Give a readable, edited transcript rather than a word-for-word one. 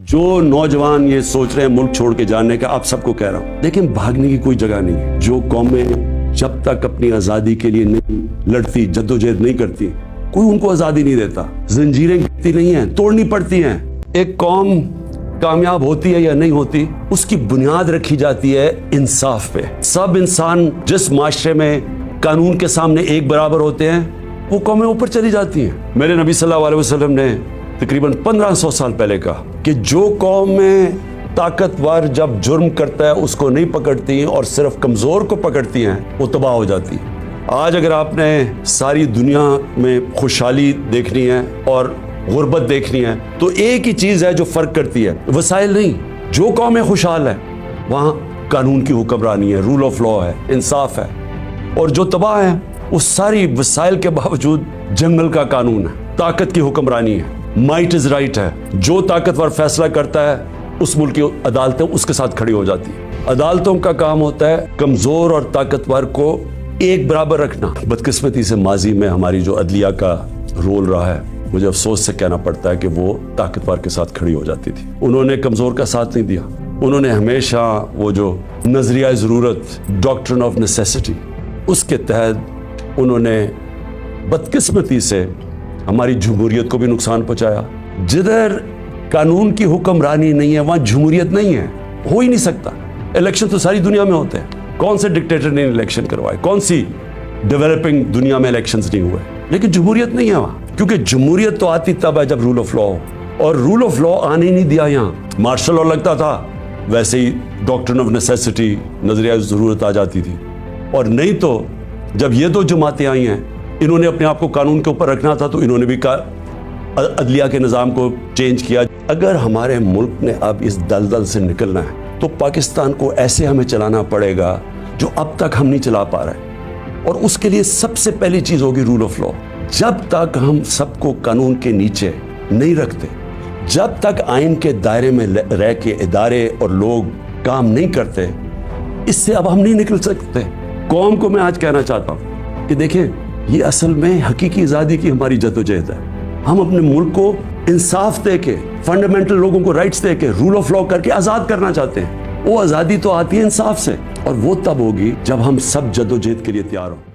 جو نوجوان یہ سوچ رہے ہیں ملک چھوڑ کے جانے کا، آپ سب کو کہہ رہا ہوں، لیکن بھاگنے کی کوئی جگہ نہیں ہے۔ جو قومیں جب تک اپنی آزادی کے لیے نہیں لڑتی، جدوجہد نہیں کرتی، کوئی ان کو آزادی نہیں دیتا۔ زنجیریں گرتی نہیں ہیں، توڑنی پڑتی ہیں۔ ایک قوم کامیاب ہوتی ہے یا نہیں ہوتی، اس کی بنیاد رکھی جاتی ہے انصاف پہ۔ سب انسان جس معاشرے میں قانون کے سامنے ایک برابر ہوتے ہیں، وہ قومیں اوپر چلی جاتی ہیں۔ میرے نبی صلی اللہ علیہ وسلم نے تقریباً 1500 سال پہلے کہا کہ جو قوم میں طاقتور جب جرم کرتا ہے اس کو نہیں پکڑتی اور صرف کمزور کو پکڑتی ہیں، وہ تباہ ہو جاتی ہے۔ آج اگر آپ نے ساری دنیا میں خوشحالی دیکھنی ہے اور غربت دیکھنی ہے تو ایک ہی چیز ہے جو فرق کرتی ہے، وسائل نہیں۔ جو قومیں خوشحال ہے وہاں قانون کی حکمرانی ہے، رول آف لا ہے، انصاف ہے، اور جو تباہ ہے وہ ساری وسائل کے باوجود جنگل کا قانون ہے، طاقت کی حکمرانی ہے، مائٹ از رائٹ ہے۔ جو طاقتور فیصلہ کرتا ہے اس ملک کی عدالتیں اس کے ساتھ کھڑی ہو جاتی ہیں۔ عدالتوں کا کام ہوتا ہے کمزور اور طاقتور کو ایک برابر رکھنا۔ بدقسمتی سے ماضی میں ہماری جو عدلیہ کا رول رہا ہے، مجھے افسوس سے کہنا پڑتا ہے کہ وہ طاقتور کے ساتھ کھڑی ہو جاتی تھی۔ انہوں نے کمزور کا ساتھ نہیں دیا۔ انہوں نے ہمیشہ وہ جو نظریہ ضرورت، ڈاکٹرن آف نیسیسٹی، اس کے تحت انہوں نے بدقسمتی سے ہماری جمہوریت کو بھی نقصان پہنچایا۔ جدھر قانون کی حکمرانی نہیں ہے وہاں جمہوریت نہیں ہے، ہو ہی نہیں سکتا۔ الیکشن تو ساری دنیا میں ہوتے ہیں، کون سے ڈکٹیٹر نے الیکشن کروائے، کون سی ڈیولپنگ دنیا میں الیکشنز نہیں ہوئے، لیکن جمہوریت نہیں ہے وہاں، کیونکہ جمہوریت تو آتی تب ہے جب رول آف لا ہو، اور رول آف لا آنے ہی نہیں دیا یہاں۔ مارشل لا لگتا تھا، ویسے ہی ڈاکٹرن آف نیسیسٹی، نظریہ ضرورت آ جاتی تھی۔ اور نہیں تو جب یہ دو جماعتیں آئی ہیں، انہوں نے اپنے آپ کو قانون کے اوپر رکھنا تھا تو انہوں نے بھی عدلیہ کے نظام کو چینج کیا۔ اگر ہمارے ملک نے اب اس دلدل سے نکلنا ہے تو پاکستان کو ایسے ہمیں چلانا پڑے گا جو اب تک ہم نہیں چلا پا رہے، اور اس کے لیے سب سے پہلی چیز ہوگی رول آف لا۔ جب تک ہم سب کو قانون کے نیچے نہیں رکھتے، جب تک آئین کے دائرے میں رہ کے ادارے اور لوگ کام نہیں کرتے، اس سے اب ہم نہیں نکل سکتے۔ قوم کو میں آج کہنا چاہتا ہوں کہ دیکھیں، یہ اصل میں حقیقی آزادی کی ہماری جدوجہد ہے۔ ہم اپنے ملک کو انصاف دے کے، فنڈامنٹل لوگوں کو رائٹس دے کے، رول آف لا کر کے آزاد کرنا چاہتے ہیں۔ وہ آزادی تو آتی ہے انصاف سے، اور وہ تب ہوگی جب ہم سب جدوجہد کے لیے تیار ہوں۔